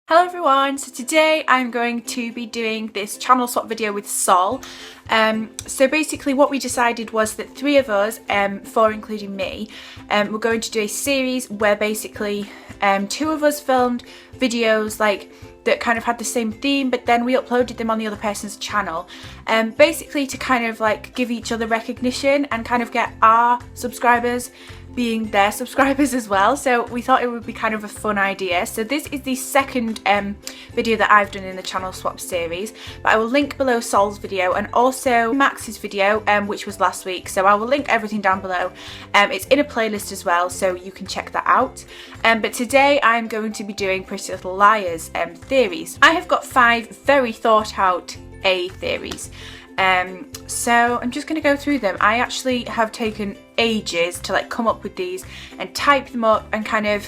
Hello everyone, so today I'm going to be doing this channel swap video with Sol. So basically what we decided was that three of us, four including me, were going to do a series where basically two of us filmed videos like that kind of had the same theme, but then we uploaded them on the other person's channel, basically to kind of like give each other recognition and kind of get our subscribers being their subscribers as well. So we thought it would be kind of a fun idea. So this is the second video that I've done in the channel swap series, but I will link below Sol's video and also Max's video, which was last week. So I will link everything down below. It's in a playlist as well, so you can check that out. But today I'm going to be doing Pretty Little Liars theories. I have got 5 very thought out A theories. So I'm just going to go through them. I actually have taken ages to like come up with these and type them up and kind of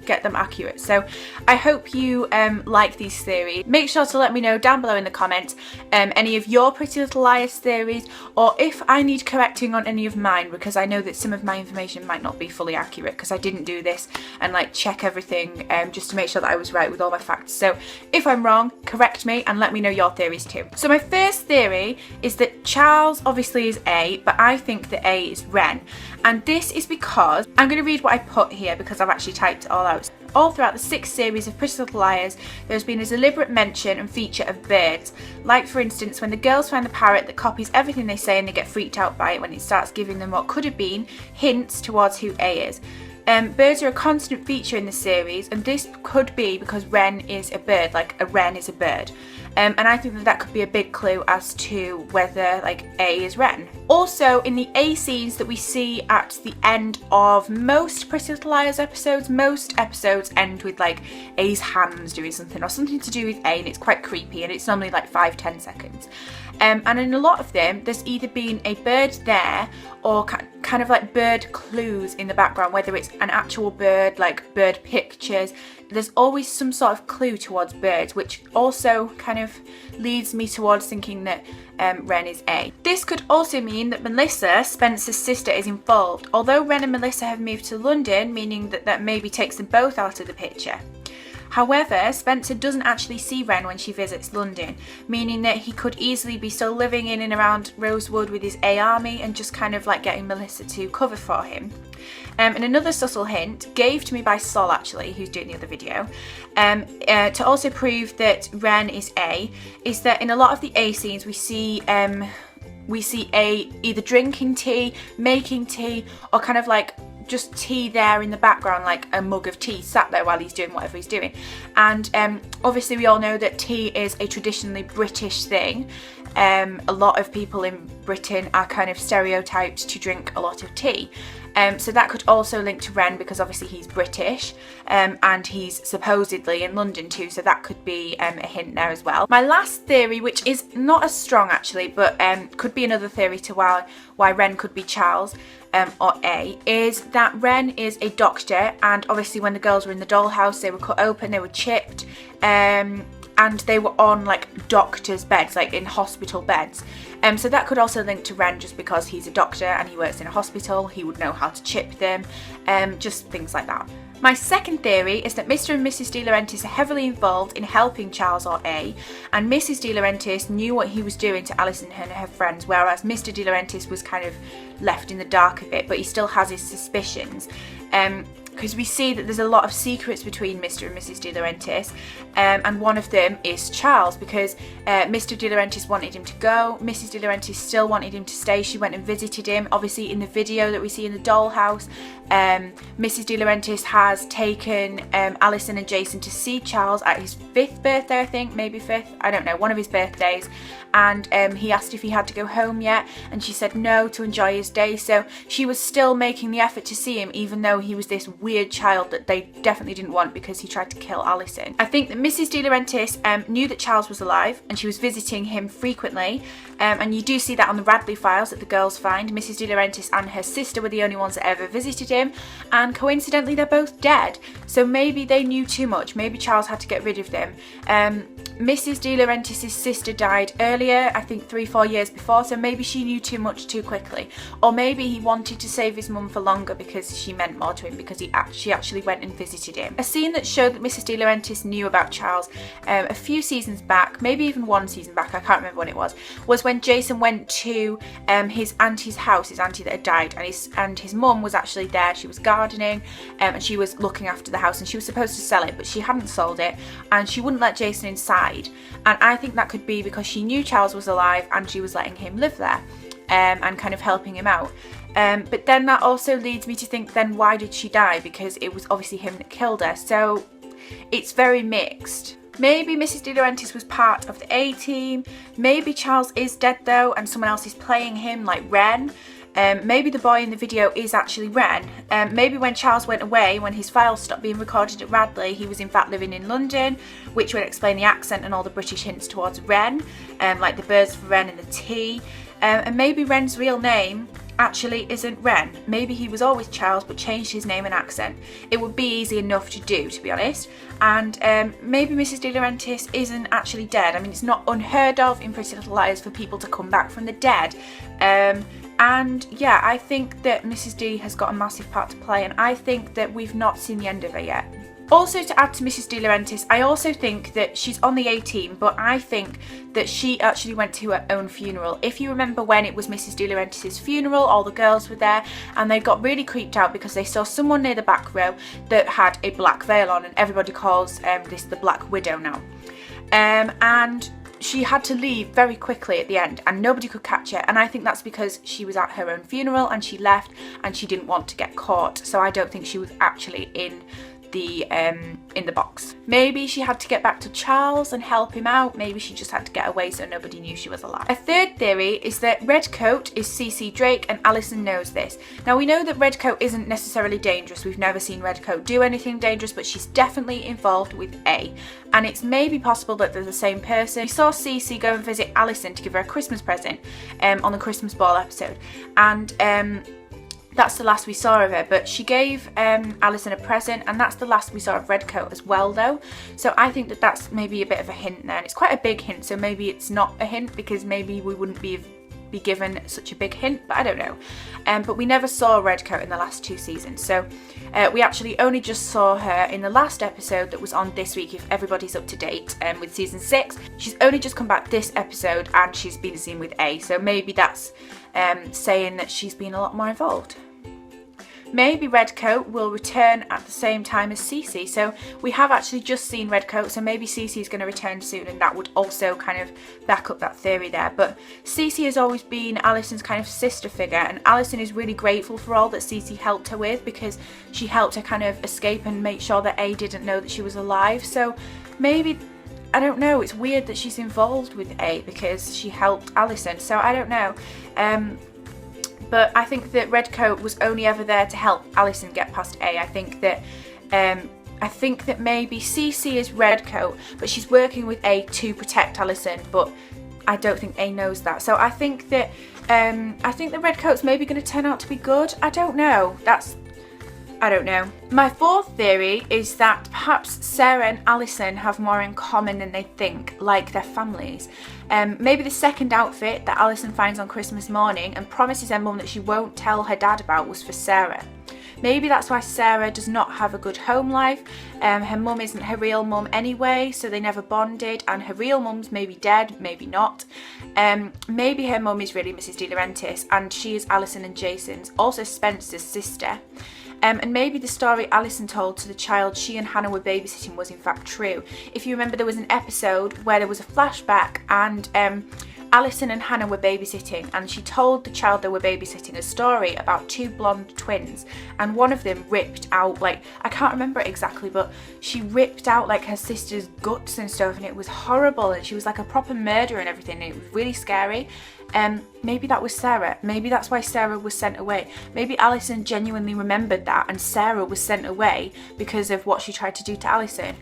get them accurate. So I hope you like these theories. Make sure to let me know down below in the comments any of your Pretty Little Liars theories, or if I need correcting on any of mine, because I know that some of my information might not be fully accurate because I didn't do this and like check everything just to make sure that I was right with all my facts. So if I'm wrong, correct me and let me know your theories too. So my first theory is that Charles obviously is A, but I think that A is Ren. And this is because I'm going to read what I put here because I've actually typed it all out. All throughout the 6th series of Pretty Little Liars, there has been a deliberate mention and feature of birds. Like for instance, when the girls find the parrot that copies everything they say and they get freaked out by it when it starts giving them what could have been hints towards who A is. Birds are a constant feature in the series, and this could be because Ren is a bird, like a wren is a bird. And I think that that could be a big clue as to whether like A is Ren. Also, in the A scenes that we see at the end of most Pretty Little Liars episodes, most episodes end with like A's hands doing something or something to do with A, and it's quite creepy, and it's normally like 5-10 seconds. And in a lot of them, there's either been a bird there or kind of like bird clues in the background, whether it's an actual bird, like bird pictures. There's always some sort of clue towards birds, which also kind of leads me towards thinking that Ren is A. This could also mean that Melissa, Spencer's sister, is involved, although Ren and Melissa have moved to London, meaning that that maybe takes them both out of the picture. However, Spencer doesn't actually see Ren when she visits London, meaning that he could easily be still living in and around Rosewood with his A army and just kind of like getting Melissa to cover for him. And another subtle hint, gave to me by Sol actually, who's doing the other video, to also prove that Ren is A, is that in a lot of the A scenes we see A either drinking tea, making tea, or kind of like just tea there in the background, like a mug of tea sat there while he's doing whatever he's doing. And obviously we all know that tea is a traditionally British thing. A lot of people in Britain are kind of stereotyped to drink a lot of tea. So that could also link to Ren because obviously he's British and he's supposedly in London too, so that could be a hint there as well. My last theory, which is not as strong actually, but could be another theory to why Ren could be Charles or A, is that Ren is a doctor, and obviously when the girls were in the dollhouse they were cut open, they were chipped, and they were on like doctors' beds, like in hospital beds. So that could also link to Ren just because he's a doctor and he works in a hospital, he would know how to chip them, just things like that. My second theory is that Mr. and Mrs. DiLaurentis are heavily involved in helping Charles or A, and Mrs. DiLaurentis knew what he was doing to Alison and her friends, whereas Mr. DiLaurentis was kind of left in the dark a bit, but he still has his suspicions. Because we see that there's a lot of secrets between Mr. and Mrs. DiLaurentis, and one of them is Charles, because Mr. DiLaurentis wanted him to go, Mrs. DiLaurentis still wanted him to stay. She went and visited him. Obviously in the video that we see in the dollhouse, Mrs. DiLaurentis has taken Alison and Jason to see Charles at his 5th birthday, I think, maybe 5th, I don't know, one of his birthdays, and he asked if he had to go home yet, and she said no, to enjoy his day. So she was still making the effort to see him, even though he was this weird child that they definitely didn't want because he tried to kill Alison. I think that Mrs. DiLaurentis knew that Charles was alive and she was visiting him frequently, and you do see that on the Radley files that the girls find. Mrs. DiLaurentis and her sister were the only ones that ever visited him, and coincidentally they're both dead. So maybe they knew too much. Maybe Charles had to get rid of them. Mrs. DiLaurentis' sister died earlier, I think 3-4 years before, so maybe she knew too much too quickly. Or maybe he wanted to save his mum for longer because she meant more to him, because she actually went and visited him. A scene that showed that Mrs. DiLaurentis knew about Charles a few seasons back, maybe even 1 season back, I can't remember when it was when Jason went to his auntie's house, his auntie that had died, and his mum was actually there. She was gardening and she was looking after the house, and she was supposed to sell it, but she hadn't sold it, and she wouldn't let Jason inside. And I think that could be because she knew Charles was alive and she was letting him live there and kind of helping him out. But then that also leads me to think, then why did she die? Because it was obviously him that killed her. So it's very mixed. Maybe Mrs. DiLaurentis was part of the A-team. Maybe Charles is dead though and someone else is playing him, like Ren. Maybe the boy in the video is actually Ren. Maybe when Charles went away, when his files stopped being recorded at Radley, he was in fact living in London, which would explain the accent and all the British hints towards Ren, like the birds for Ren and the tea. And maybe Ren's real name actually isn't Ren. Maybe he was always Charles but changed his name and accent. It would be easy enough to do, to be honest. And maybe Mrs. DiLaurentis isn't actually dead. I mean, it's not unheard of in Pretty Little Liars for people to come back from the dead. And yeah, I think that Mrs. D has got a massive part to play, and I think that we've not seen the end of her yet. Also, to add to Mrs. DiLaurentis, I also think that she's on the A-team, but I think that she actually went to her own funeral. If you remember when it was Mrs. DiLaurentis' funeral, all the girls were there and they got really creeped out because they saw someone near the back row that had a black veil on, and everybody calls this the Black Widow now. And she had to leave very quickly at the end and nobody could catch her, and I think that's because she was at her own funeral and she left and she didn't want to get caught. So I don't think she was actually in the box. Maybe she had to get back to Charles and help him out. Maybe she just had to get away so nobody knew she was alive. A third theory is that Redcoat is CC Drake and Alison knows this. Now we know that Redcoat isn't necessarily dangerous. We've never seen Redcoat do anything dangerous, but she's definitely involved with A. And it's maybe possible that they're the same person. We saw CC go and visit Alison to give her a Christmas present on the Christmas Ball episode. And that's the last we saw of her, but she gave Alison a present, and that's the last we saw of Redcoat as well though. So I think that that's maybe a bit of a hint there, and it's quite a big hint, so maybe it's not a hint because maybe we wouldn't be given such a big hint, but I don't know. But we never saw Redcoat in the last 2 seasons, so we actually only just saw her in the last episode that was on this week, if everybody's up to date with season 6. She's only just come back this episode and she's been seen with A, so maybe that's saying that she's been a lot more involved. Maybe Redcoat will return at the same time as Cece. So we have actually just seen Redcoat, so maybe Cece is going to return soon, and that would also kind of back up that theory there. But Cece has always been Alison's kind of sister figure, and Alison is really grateful for all that Cece helped her with, because she helped her kind of escape and make sure that A didn't know that she was alive. So maybe, I don't know, it's weird that she's involved with A because she helped Alison, so I don't know. But I think that Redcoat was only ever there to help Alison get past A. I think that maybe Cece is Redcoat, but she's working with A to protect Alison, but I don't think A knows that. So I think that Redcoat's maybe going to turn out to be good. I don't know. I don't know. My fourth theory is that perhaps Sarah and Alison have more in common than they think, like their families. Maybe the second outfit that Alison finds on Christmas morning and promises her mum that she won't tell her dad about was for Sarah. Maybe that's why Sarah does not have a good home life. Her mum isn't her real mum anyway, so they never bonded, and her real mum's maybe dead, maybe not. Maybe her mum is really Mrs. DiLaurentis and she is Alison and Jason's, also Spencer's sister. And maybe the story Alison told to the child she and Hannah were babysitting was in fact true. If you remember, there was an episode where there was a flashback and Alison and Hannah were babysitting, and she told the child they were babysitting a story about 2 blonde twins, and one of them ripped out, like, I can't remember it exactly, but she ripped out like her sister's guts and stuff, and it was horrible, and she was like a proper murderer and everything, and it was really scary. Maybe that was Sarah. Maybe that's why Sarah was sent away. Maybe Alison genuinely remembered that and Sarah was sent away because of what she tried to do to Alison.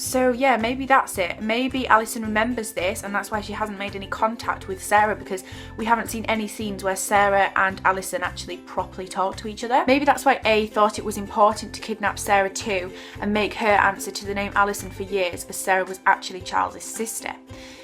So yeah, maybe that's it. Maybe Alison remembers this and that's why she hasn't made any contact with Sarah, because we haven't seen any scenes where Sarah and Alison actually properly talk to each other. Maybe that's why A thought it was important to kidnap Sarah too and make her answer to the name Alison for years, as Sarah was actually Charles's sister.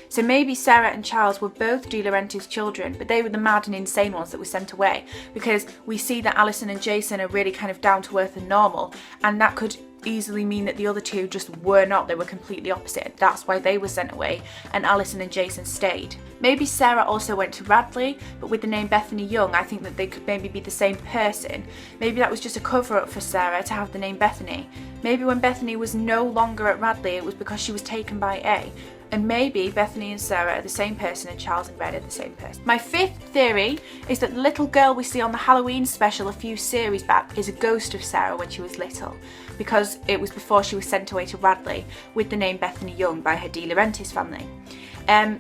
So maybe Sarah and Charles were both DiLaurentis' children, but they were the mad and insane ones that were sent away, because we see that Alison and Jason are really kind of down to earth and normal, and that could easily mean that the other two just were not. They were completely opposite. That's why they were sent away and Alison and Jason stayed. Maybe Sarah also went to Radley, but with the name Bethany Young, I think that they could maybe be the same person. Maybe that was just a cover-up for Sarah to have the name Bethany. Maybe when Bethany was no longer at Radley, it was because she was taken by A. And maybe Bethany and Sarah are the same person and Charles and Red are the same person. My fifth theory is that the little girl we see on the Halloween special a few series back is a ghost of Sarah when she was little, because it was before she was sent away to Radley with the name Bethany Young by her DiLaurentis family.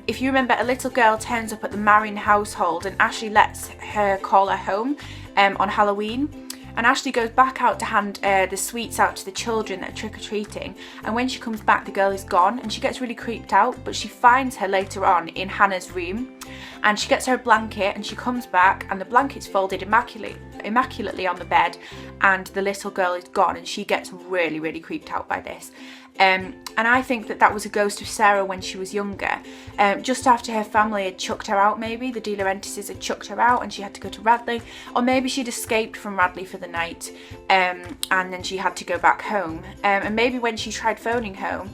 If you remember, a little girl turns up at the Marion household and Ashley lets her call her home on Halloween. And Ashley goes back out to hand the sweets out to the children that are trick-or-treating, and when she comes back the girl is gone and she gets really creeped out, but she finds her later on in Hannah's room and she gets her a blanket and she comes back and the blanket's folded immaculately on the bed and the little girl is gone, and she gets really, really creeped out by this. And I think that that was a ghost of Sarah when she was younger, just after her family had chucked her out. Maybe the DiLaurentises had chucked her out and she had to go to Radley, or maybe she'd escaped from Radley for the night and then she had to go back home, and maybe when she tried phoning home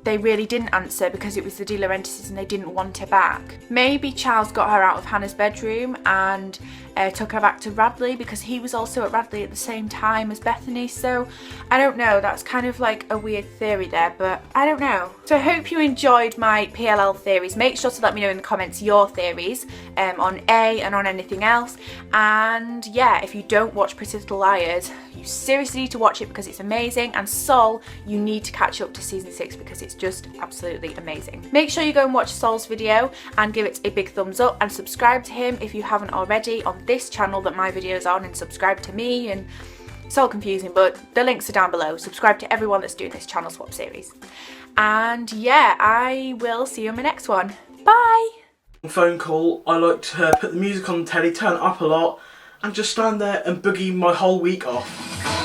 they really didn't answer because it was the DiLaurentises and they didn't want her back. Maybe Charles got her out of Hannah's bedroom and took her back to Radley because he was also at Radley at the same time as Bethany. So I don't know, that's kind of like a weird theory there, but I don't know. So I hope you enjoyed my PLL theories. Make sure to let me know in the comments your theories on A and on anything else. And yeah, if you don't watch Pretty Little Liars, you seriously need to watch it because it's amazing. And Sol, you need to catch up to season 6 because it's just absolutely amazing. Make sure you go and watch Sol's video and give it a big thumbs up and subscribe to him if you haven't already on this channel that my video's on, and subscribe to me. And it's all confusing, but the links are down below. Subscribe to everyone that's doing this channel swap series. And yeah, I will see you in my next one. Bye! Phone call, I like to put the music on the telly, turn it up a lot, and just stand there and boogie my whole week off.